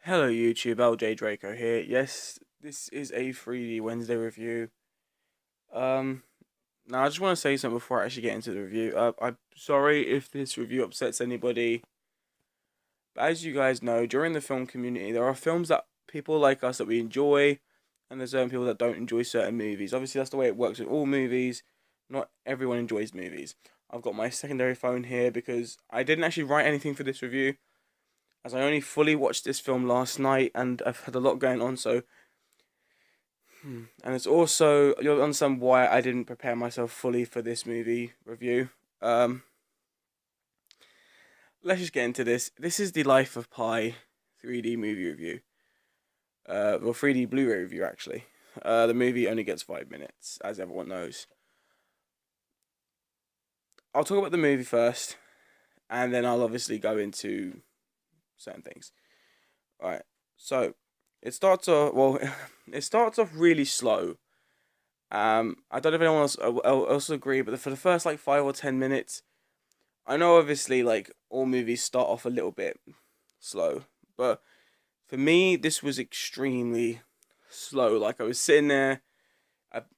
Hello YouTube, LJ Draco here. Yes, this is a 3D Wednesday review. Um, Now I just want to say something before I actually get into the review. I'm sorry if this review upsets anybody, but as you guys know, during the film community, there are films that people like us that we enjoy, and there's certain people that don't enjoy certain movies. Obviously, that's the way it works with all movies. Not everyone enjoys movies. I've got my secondary phone here because I didn't actually write anything for this review, as I only fully watched this film last night and I've had a lot going on, so and it's also you'll understand why I didn't prepare myself fully for this movie review. Um let's just get into this. This is the Life of Pi 3D movie review. 3D Blu-ray review actually. The movie only gets 5 minutes, as everyone knows. I'll talk about the movie first, and then I'll obviously go into certain things. Alright, so it starts off it starts off really slow. I don't know if anyone else agree, but for the first like 5 or 10 minutes, I know obviously like all movies start off a little bit slow, but for me this was extremely slow. Like I was sitting there,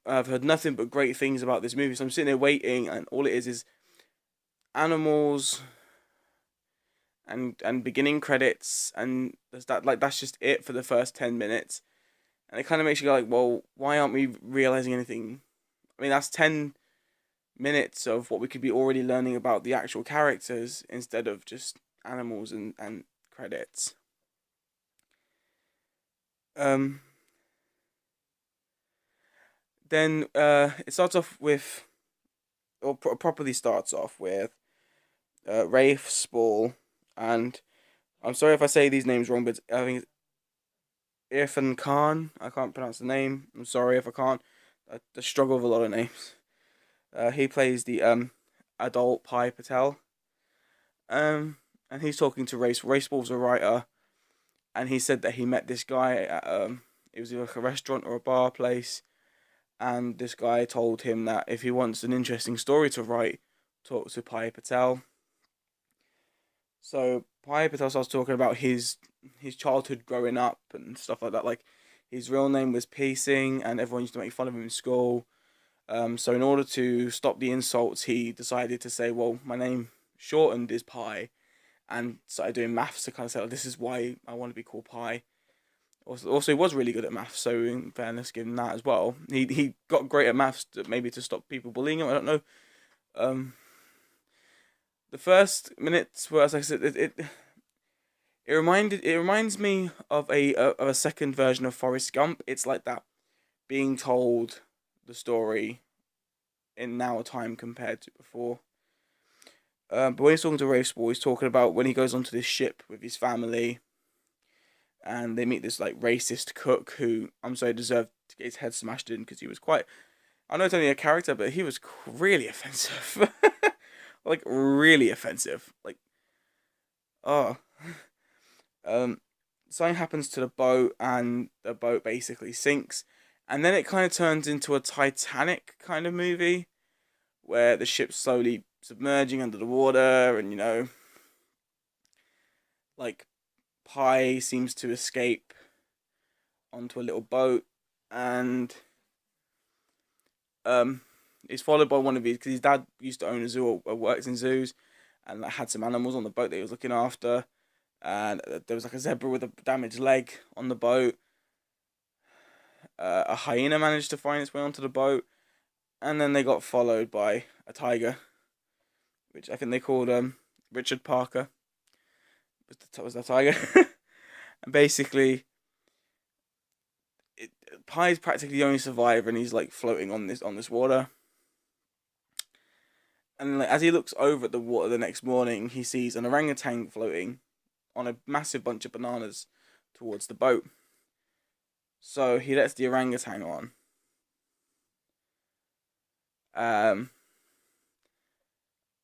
I've heard nothing but great things about this movie, so I'm sitting there waiting, and all it is animals and beginning credits, and that's just it for the first 10 minutes. And it kind of makes you go like, well, why aren't we realizing anything? I mean, that's 10 minutes of what we could be already learning about the actual characters instead of just animals and credits. Um, then it starts off with, or properly starts off with, Rafe Spall, and I'm sorry if I say these names wrong, but I think it's Irfan Khan. I can't pronounce the name. I'm sorry if I can't. I struggle with a lot of names. He plays the adult Pi Patel. And he's talking to Race. Race Ball's a writer, and he said that he met this guy at it was either like a restaurant or a bar place, and this guy told him that if he wants an interesting story to write, talk to Pi Patel. So Pi Patel starts talking about his childhood growing up and stuff like that. Like his real name was Piecing, and everyone used to make fun of him in school. So in order to stop the insults, he decided to say, "Well, my name shortened is Pi," and started doing maths to kind of say, oh, "This is why I want to be called Pi." Also, he was really good at maths, so in fairness, give him that as well. He got great at maths, maybe to stop people bullying him. I don't know. Um, the first minutes were, as I said, it reminds me of a second version of Forrest Gump. It's like that, being told the story in now time compared to before. But when he's talking to Rafe Spall, he's talking about when he goes onto this ship with his family, and they meet this like racist cook who I'm sorry deserved to get his head smashed in because he was quite. I know it's only a character, but he was really offensive, like really offensive. Like, oh, um, something happens to the boat, and the boat basically sinks, and then it kind of turns into a Titanic kind of movie where the ship's slowly submerging under the water, and like Pi seems to escape onto a little boat, and is followed by one of his, because his dad used to own a zoo or works in zoos, and like, had some animals on the boat that he was looking after, and there was like a zebra with a damaged leg on the boat. A hyena managed to find its way onto the boat, and then they got followed by a tiger, which I think they called Richard Parker. Was the tiger, and basically, Pi's practically the only survivor, and he's like floating on this water. And like, as he looks over at the water the next morning, he sees an orangutan floating on a massive bunch of bananas towards the boat. So he lets the orangutan on. Um,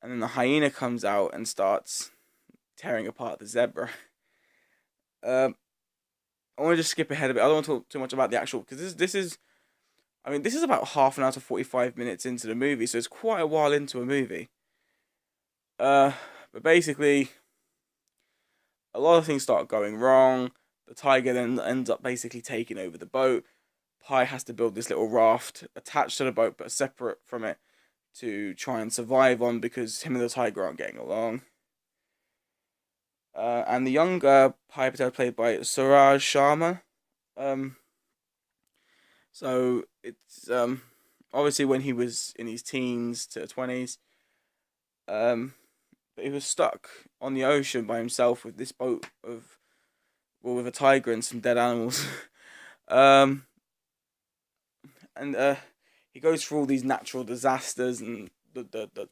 and then the hyena comes out and starts tearing apart the zebra. Um, I want to just skip ahead a bit. I don't want to talk too much about the actual, because this is, I mean, this is about half an hour to 45 minutes into the movie, so it's quite a while into a movie. But basically, a lot of things start going wrong. The tiger then ends up basically taking over the boat. Pi has to build this little raft attached to the boat but separate from it to try and survive on because him and the tiger aren't getting along. And the younger Pi Patel played by Suraj Sharma. So it's obviously when he was in his teens to 20s. But he was stuck on the ocean by himself with this boat with a tiger and some dead animals. And he goes through all these natural disasters and the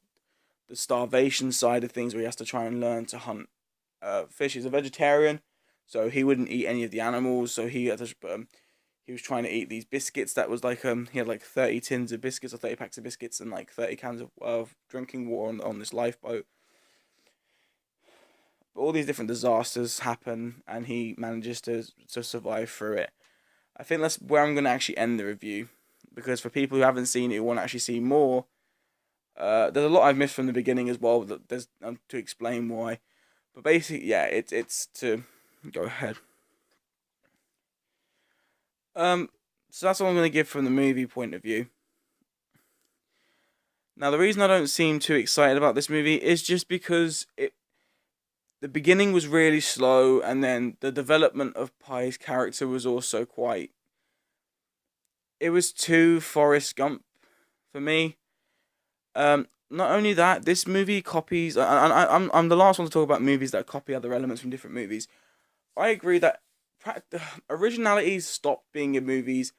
starvation side of things where he has to try and learn to hunt fish. He's a vegetarian, so he wouldn't eat any of the animals. So he had to, he was trying to eat these biscuits. That was like he had like 30 tins of biscuits or 30 packs of biscuits and like 30 cans of drinking water on this lifeboat. But all these different disasters happen, and he manages to survive through it. I think that's where I'm going to actually end the review, because for people who haven't seen it, who want to actually see more, there's a lot I've missed from the beginning as well. There's to explain why, but basically, yeah, it's to go ahead. So that's all I'm going to give from the movie point of view. Now, the reason I don't seem too excited about this movie is just because the beginning was really slow, and then the development of Pi's character was also quite. It was too Forrest Gump for me. Not only that, this movie copies. I'm the last one to talk about movies that copy other elements from different movies. I agree that originality stopped being in movies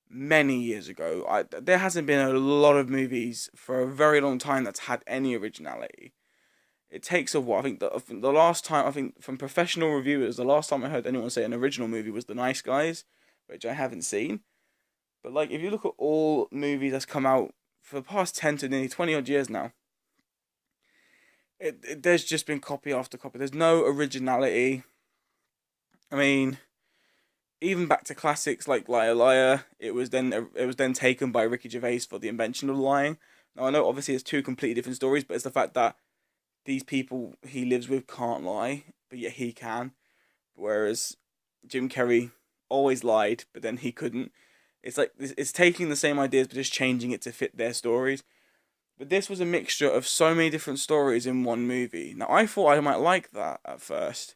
many years ago. There hasn't been a lot of movies for a very long time that's had any originality. It takes a while. I think the last time, from professional reviewers, the last time I heard anyone say an original movie was The Nice Guys, which I haven't seen. But like, if you look at all movies that's come out for the past 10 to nearly 20 odd years now, there's just been copy after copy. There's no originality. I mean, even back to classics like Liar Liar, it was then taken by Ricky Gervais for the invention of lying. Now I know obviously it's two completely different stories, but it's the fact that these people he lives with can't lie, but yet he can. Whereas Jim Carrey always lied, but then he couldn't. It's like it's taking the same ideas but just changing it to fit their stories. But this was a mixture of so many different stories in one movie. Now I thought I might like that at first.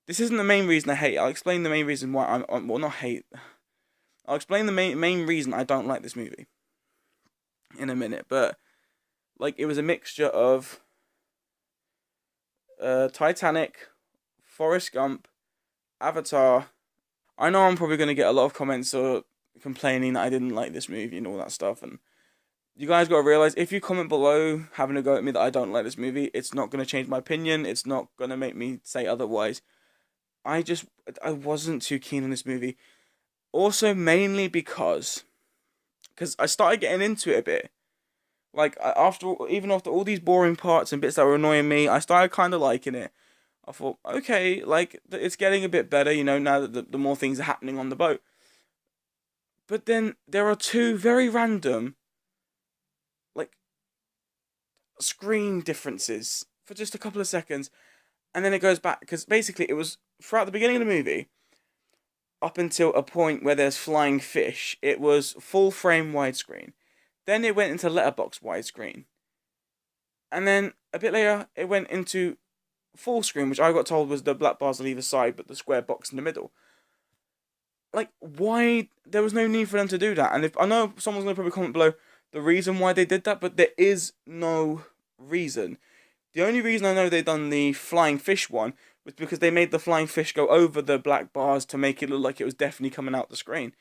This isn't the main reason I hate it. I'll explain the main reason why well, not hate. I'll explain the main reason I don't like this movie in a minute. But like, it was a mixture of Titanic, Forrest Gump, Avatar. I know I'm probably going to get a lot of comments or complaining that I didn't like this movie and all that stuff, and you guys got to realize, if you comment below having a go at me that I don't like this movie, it's not going to change my opinion. It's not going to make me say otherwise. I wasn't too keen on this movie. Also, mainly because I started getting into it a bit. Like, even after all these boring parts and bits that were annoying me, I started kind of liking it. I thought, okay, like, it's getting a bit better, now that the more things are happening on the boat. But then there are two very random, like, screen differences for just a couple of seconds. And then it goes back, because basically it was throughout the beginning of the movie, up until a point where there's flying fish, it was full frame widescreen. Then it went into letterbox widescreen. And then a bit later, it went into full screen, which I got told was the black bars on either side, but the square box in the middle. Like, why? There was no need for them to do that. And I know someone's going to probably comment below the reason why they did that, but there is no reason. The only reason I know they done the flying fish one was because they made the flying fish go over the black bars to make it look like it was definitely coming out the screen.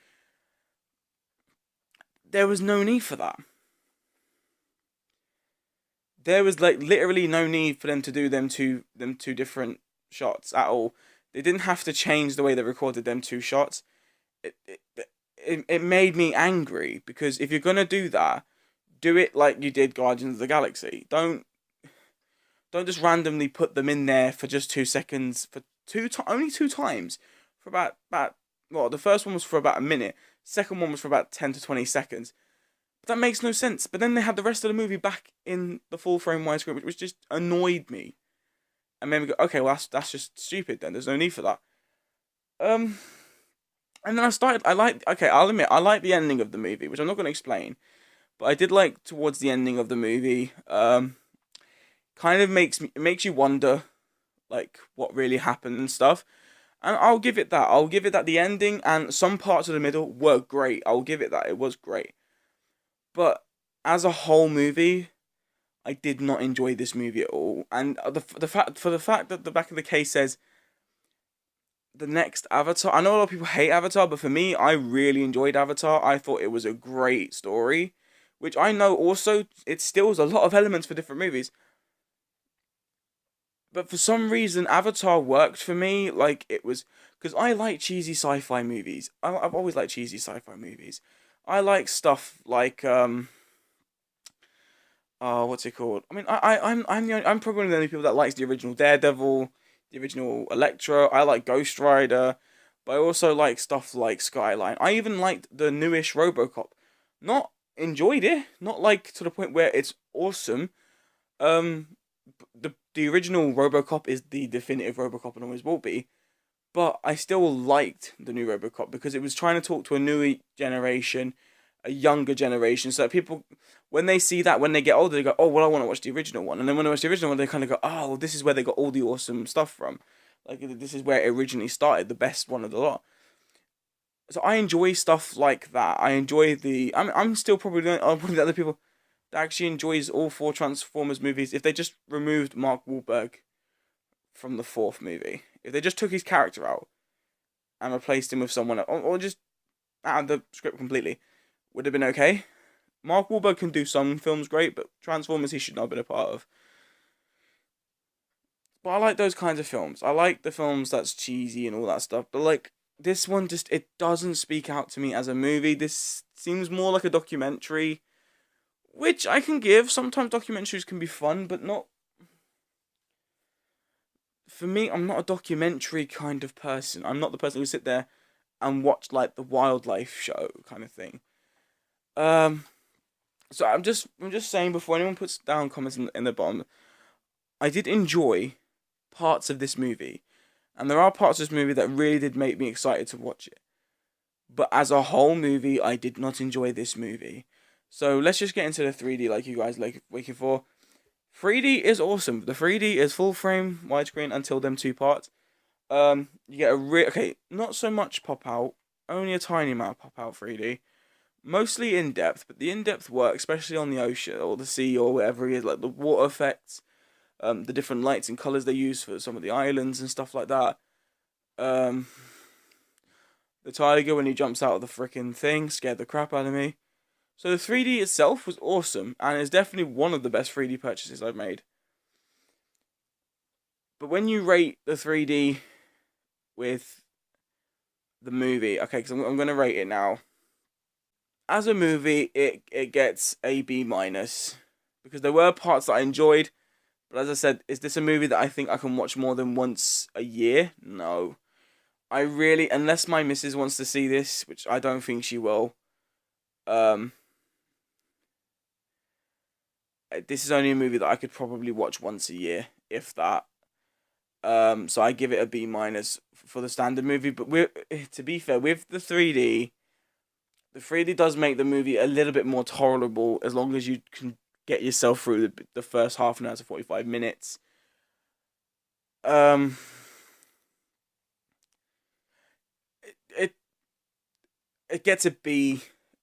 There was no need for that. There was like literally no need for them to do them two different shots at all. They didn't have to change the way they recorded them two shots. It made me angry, because if you're gonna do that, do it like you did Guardians of the Galaxy. Don't just randomly put them in there for just 2 seconds for only two times for about the first one was for about a minute, second one was for about 10 to 20 seconds. But that makes no sense. But then they had the rest of the movie back in the full frame widescreen, which just annoyed me. And then we go, okay, well that's just stupid then. There's no need for that. Um, and then I started. Okay, I'll admit, I like the ending of the movie, which I'm not going to explain, but I did like towards the ending of the movie. Kind of it makes you wonder, like, what really happened and stuff. And I'll give it that. I'll give it that the ending and some parts of the middle were great. I'll give it that. It was great. But as a whole movie, I did not enjoy this movie at all. And the fact that the back of the case says the next Avatar. I know a lot of people hate Avatar, but for me, I really enjoyed Avatar. I thought it was a great story, which I know also it steals a lot of elements for different movies. But for some reason, Avatar worked for me. Like it was because I like cheesy sci-fi movies. I've always liked cheesy sci-fi movies. I like stuff like what's it called? I mean, I'm probably one of the only people that likes the original Daredevil, the original Elektra. I like Ghost Rider, but I also like stuff like Skyline. I even liked the newish RoboCop. Not enjoyed it, not like to the point where it's awesome. Um, the original RoboCop is the definitive RoboCop and always will be. But I still liked the new RoboCop because it was trying to talk to a new generation, a younger generation, so that people, when they see that, when they get older, they go, "Oh, well, I want to watch the original one." And then when they watch the original one, they kind of go, "Oh, well, this is where they got all the awesome stuff from. Like this is where it originally started, the best one of the lot." So I enjoy stuff like that. I enjoy the. I'm still probably one of the other people that actually enjoys all four Transformers movies. If they just removed Mark Wahlberg from the fourth movie, if they just took his character out and replaced him with someone else, or just out of the script completely, would have been okay. Mark Wahlberg can do some films great, but Transformers he should not have been a part of. But I like those kinds of films. I like the films that's cheesy and all that stuff. But like this one, just it doesn't speak out to me as a movie. This seems more like a documentary, which I can give. Sometimes documentaries can be fun, but not. For me, I'm not a documentary kind of person. I'm not the person who sit there and watch like the wildlife show kind of thing. Um, so I'm just saying before anyone puts down comments in the bottom, I did enjoy parts of this movie, and there are parts of this movie that really did make me excited to watch it. But as a whole movie, I did not enjoy this movie. So let's just get into the 3D like you guys like waiting for. 3D is awesome. The 3D is full frame widescreen until them two parts. You get okay, not so much pop out, only a tiny amount of pop out 3D. Mostly in depth, but the in depth work, especially on the ocean or the sea or whatever it is, like the water effects, the different lights and colors they use for some of the islands and stuff like that. Um, the tiger when he jumps out of the freaking thing scared the crap out of me. So the 3D itself was awesome and is definitely one of the best 3D purchases I've made. But when you rate the 3D with the movie, okay, because I'm going to rate it now. As a movie, it gets a B minus because there were parts that I enjoyed, but as I said, is this a movie that I think I can watch more than once a year? No. I really, unless my missus wants to see this, which I don't think she will, um, this is only a movie that I could probably watch once a year, if that. So I give it a B minus for the standard movie. But to be fair, with the 3D does make the movie a little bit more tolerable as long as you can get yourself through the first half an hour to 45 minutes. Um, it it gets a B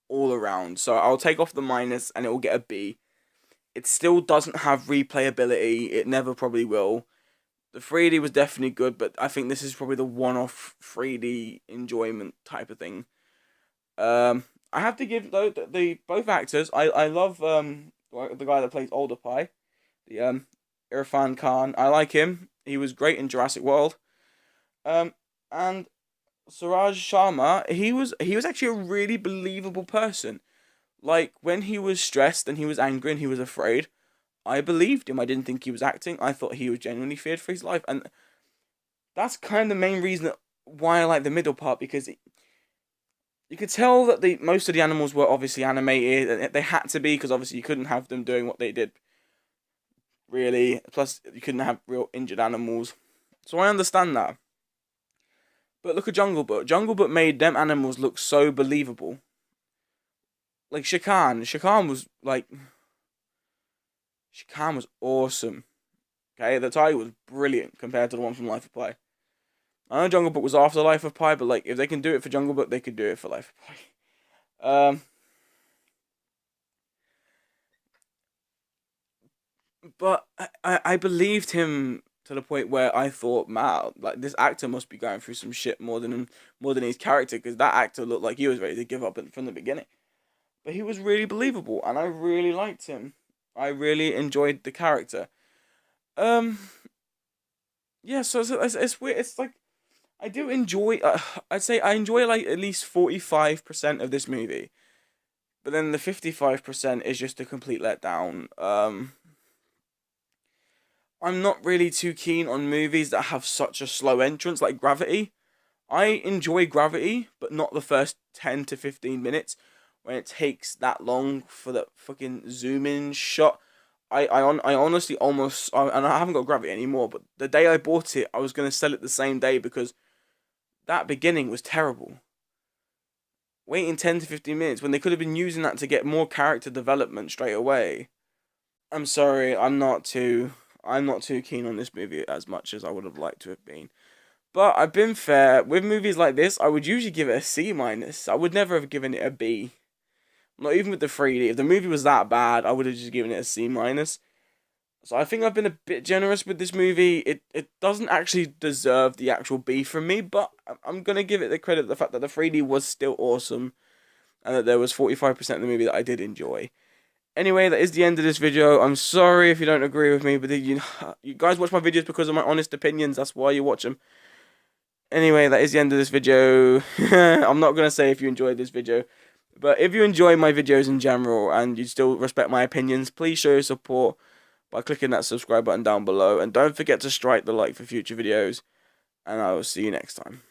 all around. So I'll take off the minus and it will get a B. It still doesn't have replayability. It never probably will. The 3D was definitely good, but I think this is probably the one-off 3D enjoyment type of thing. I have to give though the both actors. I love the guy that plays Older Pie, the Irfan Khan. I like him. He was great in Jurassic World. And Suraj Sharma, he was actually a really believable person. Like when he was stressed and he was angry and he was afraid, I believed him. I didn't think he was acting. I thought he was genuinely feared for his life, and that's kind of the main reason why I like the middle part because you could tell that the most of the animals were obviously animated, and they had to be because obviously you couldn't have them doing what they did. Really, plus you couldn't have real injured animals, so I understand that. But look at Jungle Book. Jungle Book made them animals look so believable. Like Shere Khan was like, Shere Khan was awesome. Okay, the tiger was brilliant compared to the one from Life of Pi. I know Jungle Book was after Life of Pi, but like if they can do it for Jungle Book, they could do it for Life of Pi. But I believed him to the point where I thought, man, like this actor must be going through some shit more than his character, because that actor looked like he was ready to give up from the beginning. But he was really believable, and I really liked him. I really enjoyed the character. Um, yeah, so it's weird. It's like I do enjoy. I'd say I enjoy like at least 45% of this movie, but then the 55% is just a complete letdown. I'm not really too keen on movies that have such a slow entrance, like Gravity. I enjoy Gravity, but not the first 10 to 15 minutes when it takes that long for the fucking zoom in shot. I honestly almost, and I haven't got Gravity anymore, but the day I bought it, I was going to sell it the same day because that beginning was terrible. Waiting 10 to 15 minutes when they could have been using that to get more character development straight away. I'm sorry, I'm not too keen on this movie as much as I would have liked to have been. But I've been fair. With movies like this, I would usually give it a C minus. I would never have given it a B. Not even with the 3D. If the movie was that bad, I would have just given it a C minus. So I think I've been a bit generous with this movie. It doesn't actually deserve the actual B from me, but I'm going to give it the credit of the fact that the 3D was still awesome, and that there was 45% of the movie that I did enjoy. Anyway, that is the end of this video. I'm sorry if you don't agree with me, but you guys watch my videos because of my honest opinions. That's why you watch them. Anyway, that is the end of this video. I'm not going to say if you enjoyed this video, but if you enjoy my videos in general and you still respect my opinions, please show your support by clicking that subscribe button down below. And don't forget to strike the like for future videos. And I will see you next time.